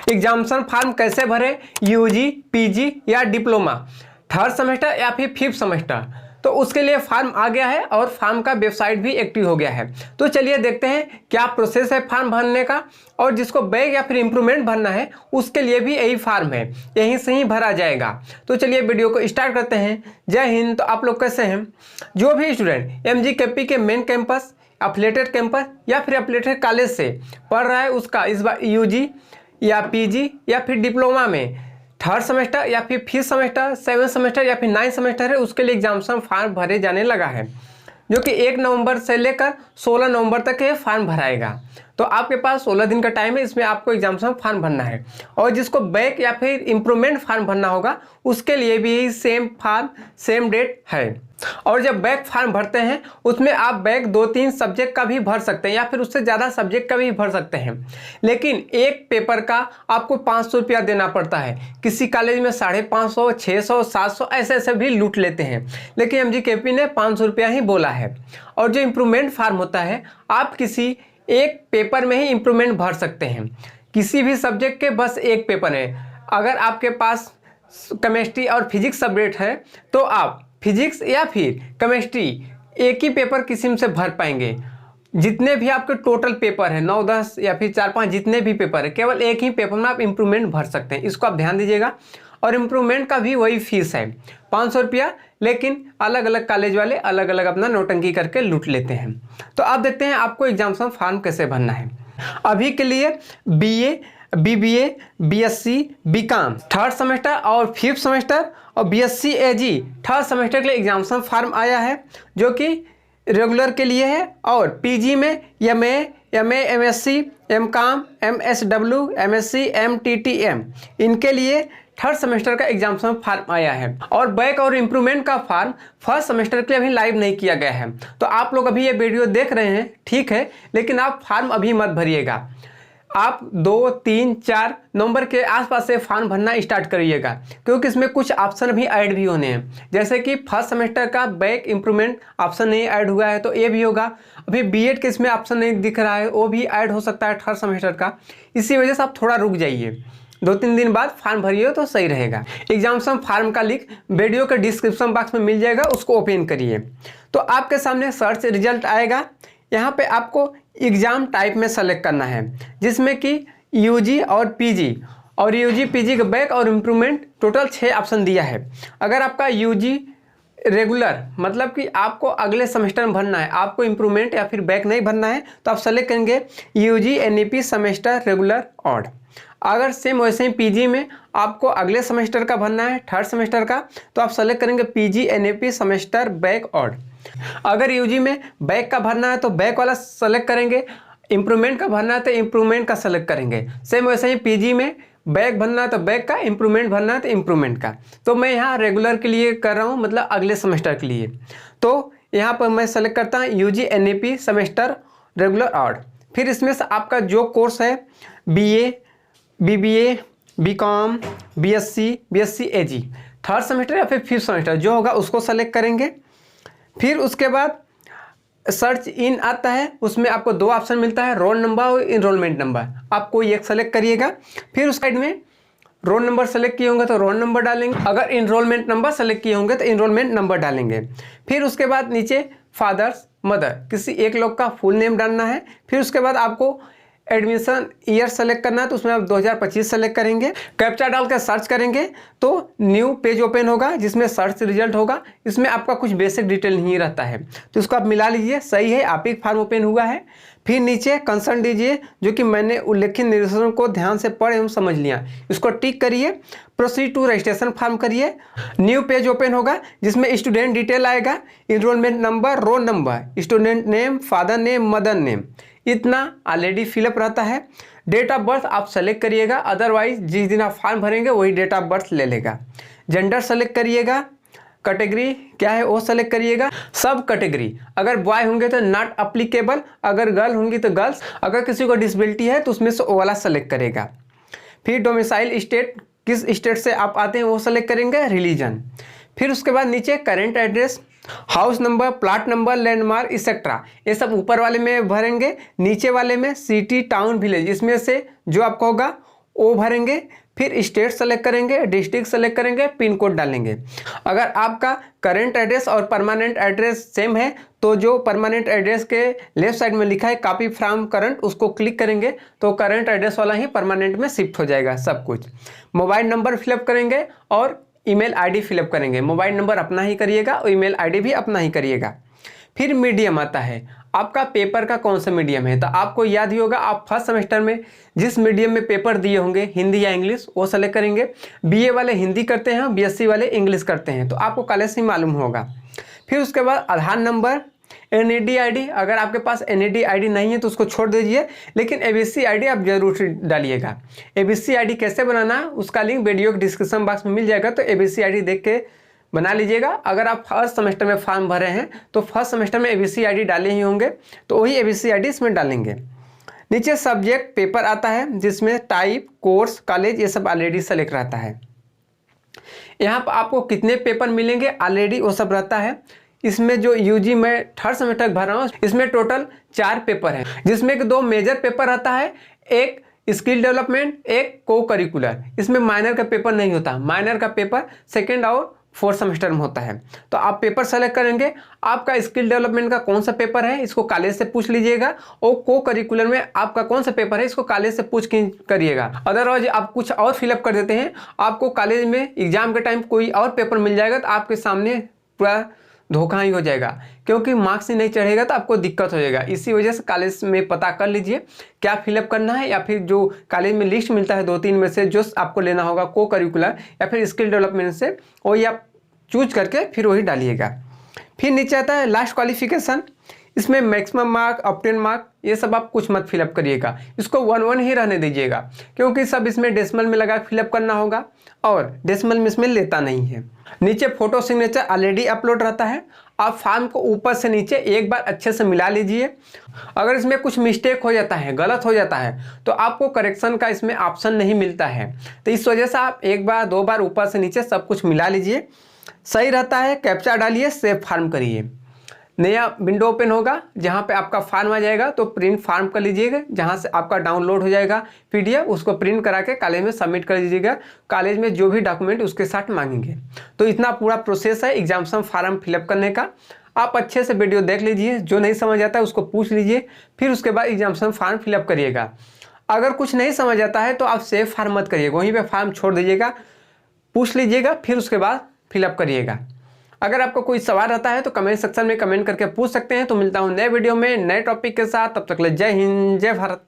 Examination form कैसे भरें, UG, PG या डिप्लोमा, थर्ड सेमेस्टर या फिर फिफ्थ सेमेस्टर। तो उसके लिए फॉर्म आ गया है और फॉर्म का वेबसाइट भी एक्टिव हो गया है। तो चलिए देखते हैं क्या प्रोसेस है फॉर्म भरने का। और जिसको बैक या फिर इम्प्रूवमेंट भरना है उसके लिए भी यही फॉर्म है, यहीं से ही भरा जाएगा। तो चलिए वीडियो को स्टार्ट करते हैं। जय हिंद। तो आप लोग कैसे हैं? जो भी स्टूडेंट MGKP के मेन कैंपस, एफिलिएटेड कैंपस या फिर एफिलिएटेड कॉलेज से पढ़ रहा है उसका इस बार यूजी या पीजी या फिर डिप्लोमा में थर्ड सेमेस्टर या फिर फिफ्थ सेमेस्टर, सेवन्थ सेमेस्टर या फिर नाइन्थ सेमेस्टर है, उसके लिए एग्जामिनेशन फॉर्म भरे जाने लगा है, जो कि 1 नवंबर से लेकर 16 नवंबर तक ये फॉर्म भराएगा। तो आपके पास 16 दिन का टाइम है, इसमें आपको एग्जामिनेशन फॉर्म भरना है। और जिसको बैक या फिर इम्प्रूवमेंट फॉर्म भरना होगा उसके लिए भी यही सेम फॉर्म सेम डेट है। और जब बैक फॉर्म भरते हैं उसमें आप बैक 2-3 सब्जेक्ट का भी भर सकते हैं या फिर उससे ज़्यादा सब्जेक्ट का भी भर सकते हैं, लेकिन एक पेपर का आपको 500 रुपया देना पड़ता है। किसी कॉलेज में 550, 600, 700 ऐसे ऐसे भी लूट लेते हैं, लेकिन MGKP ने 500 रुपया ही बोला है। और जो इम्प्रूवमेंट फॉर्म होता है आप किसी एक पेपर में ही इम्प्रूवमेंट भर सकते हैं, किसी भी सब्जेक्ट के बस एक पेपर है। अगर आपके पास केमिस्ट्री और फिजिक्स सब्जेक्ट है तो आप फिजिक्स या फिर केमिस्ट्री एक ही पेपर किसी से भर पाएंगे। जितने भी आपके टोटल पेपर है 9, 10 या फिर 4-5 जितने भी पेपर है, केवल एक ही पेपर में आप इम्प्रूवमेंट भर सकते हैं। इसको आप ध्यान दीजिएगा। और इम्प्रूवमेंट का भी वही फीस है 500 रुपया, लेकिन अलग अलग कॉलेज वाले अलग अलग अपना नोटंकी करके लूट लेते हैं। तो आप देखते हैं आपको एग्जामिनेशन फॉर्म कैसे भरना है। अभी के लिए BA, BBA, BSc, BCom third semester और फिफ्थ सेमेस्टर और BSc AG थर्ड सेमेस्टर के लिए एग्जामिनेशन फॉर्म आया है, जो कि रेगुलर के लिए है। और PG में MA, MSc, MCom, MSW, MSc, MTTM इनके लिए थर्ड सेमेस्टर का एग्जामिनेशन फॉर्म आया है। और बैक और इम्प्रूवमेंट का फॉर्म फर्स्ट सेमेस्टर के लिए अभी लाइव नहीं किया गया है। तो आप लोग अभी ये वीडियो देख रहे हैं, ठीक है, लेकिन आप फॉर्म अभी मत भरिएगा। आप 2, 3, 4 नवंबर के आसपास से फॉर्म भरना स्टार्ट करिएगा, क्योंकि इसमें कुछ ऑप्शन भी ऐड भी होने हैं। जैसे कि फर्स्ट सेमेस्टर का बैक इम्प्रूवमेंट ऑप्शन नहीं ऐड हुआ है तो ये भी होगा। अभी BEd के इसमें ऑप्शन नहीं दिख रहा है, वो भी ऐड हो सकता है थर्ड सेमेस्टर का। इसी वजह से आप थोड़ा रुक जाइए, 2-3 दिन बाद फॉर्म भरिए तो सही रहेगा। एग्जामिनेशन फॉर्म का लिंक वीडियो के डिस्क्रिप्शन बॉक्स में मिल जाएगा, उसको ओपन करिए तो आपके सामने सर्च रिजल्ट आएगा। यहाँ पे आपको एग्ज़ाम टाइप में सेलेक्ट करना है, जिसमें कि यूजी और PG और यूजी PG का बैक और इम्प्रूवमेंट टोटल 6 ऑप्शन दिया है। अगर आपका यूजी रेगुलर मतलब कि आपको अगले सेमेस्टर में भरना है, आपको इम्प्रूवमेंट या फिर बैक नहीं भरना है, तो आप सेलेक्ट करेंगे UG NEP semester regular odd. अगर सेम वैसे ही PG में आपको अगले सेमेस्टर का भरना है, थर्ड सेमेस्टर का, तो आप सेलेक्ट करेंगे PG NEP semester back odd. अगर यूजी में बैक का भरना है तो बैक वाला सेलेक्ट करेंगे, इम्प्रूवमेंट का भरना है तो इम्प्रूवमेंट का सेलेक्ट करेंगे। सेम वैसे ही PG में बैक भरना है तो बैक का, इम्प्रूवमेंट भरना है तो इम्प्रूवमेंट का। तो मैं यहाँ रेगुलर के लिए कर रहा हूँ, मतलब अगले सेमेस्टर के लिए। तो यहाँ पर मैं सेलेक्ट करता हूँ UG NEP semester regular odd. फिर इसमें से आपका जो कोर्स है BA, BBA, BCom, BSc AG third semester या फिर फिफ्थ सेमेस्टर जो होगा उसको सेलेक्ट करेंगे। फिर उसके बाद सर्च इन आता है, उसमें आपको 2 ऑप्शन मिलता है, रोल नंबर और इनरोलमेंट नंबर। आप कोई एक सेलेक्ट करिएगा। फिर उस साइड में रोल नंबर सेलेक्ट किए होंगे तो रोल नंबर डालेंगे, अगर इनरोलमेंट नंबर सेलेक्ट किए होंगे तो इनरोलमेंट नंबर डालेंगे। फिर उसके बाद नीचे फादर्स मदर किसी एक लोग का फुल नेम डालना है। फिर उसके बाद आपको एडमिशन ईयर सेलेक्ट करना है, तो उसमें आप 2025 सेलेक्ट करेंगे। कैप्चा डाल कर सर्च करेंगे तो न्यू पेज ओपन होगा, जिसमें सर्च रिजल्ट होगा। इसमें आपका कुछ बेसिक डिटेल नहीं रहता है, तो इसको आप मिला लीजिए, सही है, आप ही फॉर्म ओपन हुआ है। फिर नीचे कंसर्न दीजिए, जो कि मैंने उल्लेखित निर्देशों को ध्यान से पढ़ एवं समझ लिया, इसको टिक करिए। प्रोसीड टू रजिस्ट्रेशन फॉर्म करिए। न्यू पेज ओपन होगा, जिसमें स्टूडेंट डिटेल आएगा, enrollment number, roll number, student name, father name, mother name, इतना ऑलरेडी फिलअप रहता है। डेट ऑफ बर्थ आप सेलेक्ट करिएगा, अदरवाइज जिस दिन आप फॉर्म भरेंगे वही डेट ऑफ बर्थ ले लेगा। जेंडर सेलेक्ट करिएगा, कैटेगरी क्या है वो सेलेक्ट करिएगा। सब कैटेगरी अगर बॉय होंगे तो नॉट अप्लीकेबल, अगर गर्ल होंगी तो गर्ल्स, अगर किसी को डिसेबिलिटी है तो उसमें से वो वाला सेलेक्ट करेगा। फिर डोमिसाइल स्टेट, किस स्टेट से आप आते हैं वो सेलेक्ट करेंगे, रिलीजन। फिर उसके बाद नीचे current address, house number, plot number, landmark etcetera, ये सब ऊपर वाले में भरेंगे। नीचे वाले में सिटी, टाउन, विलेज, इसमें से जो आपका होगा वो भरेंगे, फिर स्टेट सेलेक्ट करेंगे, डिस्ट्रिक्ट सेलेक्ट करेंगे, पिन कोड डालेंगे। अगर आपका करंट एड्रेस और परमानेंट एड्रेस सेम है तो जो परमानेंट एड्रेस के लेफ्ट साइड में लिखा है कॉपी फ्रॉम करंट, उसको क्लिक करेंगे तो करंट एड्रेस वाला ही परमानेंट में शिफ्ट हो जाएगा सब कुछ। मोबाइल नंबर फिलअप करेंगे और ईमेल आईडी फिलअप करेंगे। मोबाइल नंबर अपना ही करिएगा और ईमेल आईडी भी अपना ही करिएगा। फिर मीडियम आता है, आपका पेपर का कौन सा मीडियम है। तो आपको याद ही होगा, आप फर्स्ट सेमेस्टर में जिस मीडियम में पेपर दिए होंगे, हिंदी या इंग्लिश, वो सेलेक्ट करेंगे। बीए वाले हिंदी करते हैं, बीएससी वाले इंग्लिश करते हैं, तो आपको कॉलेज से ही मालूम होगा। फिर उसके बाद आधार नंबर, एनईडी आईडी। अगर आपके पास एनईडी आईडी नहीं है तो उसको छोड़ दीजिए, लेकिन एबीसी आईडी आप जरूर डालिएगा। एबीसी आईडी कैसे बनाना, उसका लिंक वीडियो के डिस्क्रिप्शन बॉक्स में मिल जाएगा, तो एबीसी आईडी देख के बना लीजिएगा। अगर आप फर्स्ट सेमेस्टर में फॉर्म भरे हैं तो फर्स्ट सेमेस्टर में एबीसी आईडी डाले ही होंगे, तो वही एबीसी आईडी इसमें डालेंगे। नीचे सब्जेक्ट पेपर आता है जिसमें टाइप, कोर्स, कॉलेज, ये सब ऑलरेडी सेलेक्ट रहता है। यहाँ पर आपको कितने पेपर मिलेंगे ऑलरेडी वो सब रहता है। इसमें जो यूजी मैं थर्ड सेमेस्टर भर रहा हूँ, इसमें टोटल 4 पेपर हैं, जिसमें कि 2 मेजर पेपर रहता है, एक स्किल डेवलपमेंट, एक को करिकुलर। इसमें माइनर का पेपर नहीं होता, माइनर का पेपर सेकेंड और फोर्थ सेमेस्टर में होता है। तो आप पेपर सेलेक्ट करेंगे, आपका स्किल डेवलपमेंट का कौन सा पेपर है इसको कॉलेज से पूछ लीजिएगा, और को करिकुलर में आपका कौन सा पेपर है इसको कॉलेज से पूछ के करिएगा। अदरवाइज आप कुछ और फिलअप कर देते हैं, आपको कॉलेज में एग्जाम के टाइम कोई और पेपर मिल जाएगा, तो आपके सामने पूरा धोखा ही हो जाएगा, क्योंकि मार्क्स ही नहीं चढ़ेगा तो आपको दिक्कत हो जाएगा। इसी वजह से कॉलेज में पता कर लीजिए क्या फिलअप करना है, या फिर जो कॉलेज में लिस्ट मिलता है 2-3 में से जो आपको लेना होगा, को करिकुलर या फिर स्किल डेवलपमेंट से, वही आप चूज करके फिर वही डालिएगा। फिर नीचे आता है लास्ट क्वालिफिकेशन, इसमें मैक्सिमम मार्क, ऑप्टेन मार्क, ये सब आप कुछ मत फिलअप करिएगा, इसको 1-1 ही रहने दीजिएगा, क्योंकि सब इसमें डेसिमल में लगा फिलअप करना होगा और डेसिमल में इसमें लेता नहीं है। नीचे फोटो सिग्नेचर ऑलरेडी अपलोड रहता है, आप फॉर्म को ऊपर से नीचे एक बार अच्छे से मिला लीजिए। अगर इसमें कुछ मिस्टेक हो जाता है, गलत हो जाता है, तो आपको करेक्शन का इसमें ऑप्शन नहीं मिलता है, तो इस वजह से आप 1 बार 2 बार ऊपर से नीचे सब कुछ मिला लीजिए, सही रहता है। कैप्चा डालिए, सेव फॉर्म करिए, नया विंडो ओपन होगा जहां पे आपका फॉर्म आ जाएगा, तो प्रिंट फॉर्म कर लीजिएगा, जहां से आपका डाउनलोड हो जाएगा पीडीएफ, उसको प्रिंट करा के कॉलेज में सबमिट कर दीजिएगा। कॉलेज में जो भी डॉक्यूमेंट उसके साथ मांगेंगे। तो इतना पूरा प्रोसेस है एग्जामिनेशन फॉर्म फिलअप करने का। आप अच्छे से वीडियो देख लीजिए, जो नहीं समझ आता है उसको पूछ लीजिए, फिर उसके बाद एग्जामिनेशन फॉर्म फिलअप करिएगा। अगर कुछ नहीं समझ आता है तो आप सेव फॉर्म मत करिएगा, वहीं पर फॉर्म छोड़ दीजिएगा, पूछ लीजिएगा, फिर उसके बाद फिलअप करिएगा। अगर आपको कोई सवाल रहता है तो कमेंट सेक्शन में कमेंट करके पूछ सकते हैं। तो मिलता हूं नए वीडियो में नए टॉपिक के साथ, तब तक के लिए जय हिंद, जय भारत।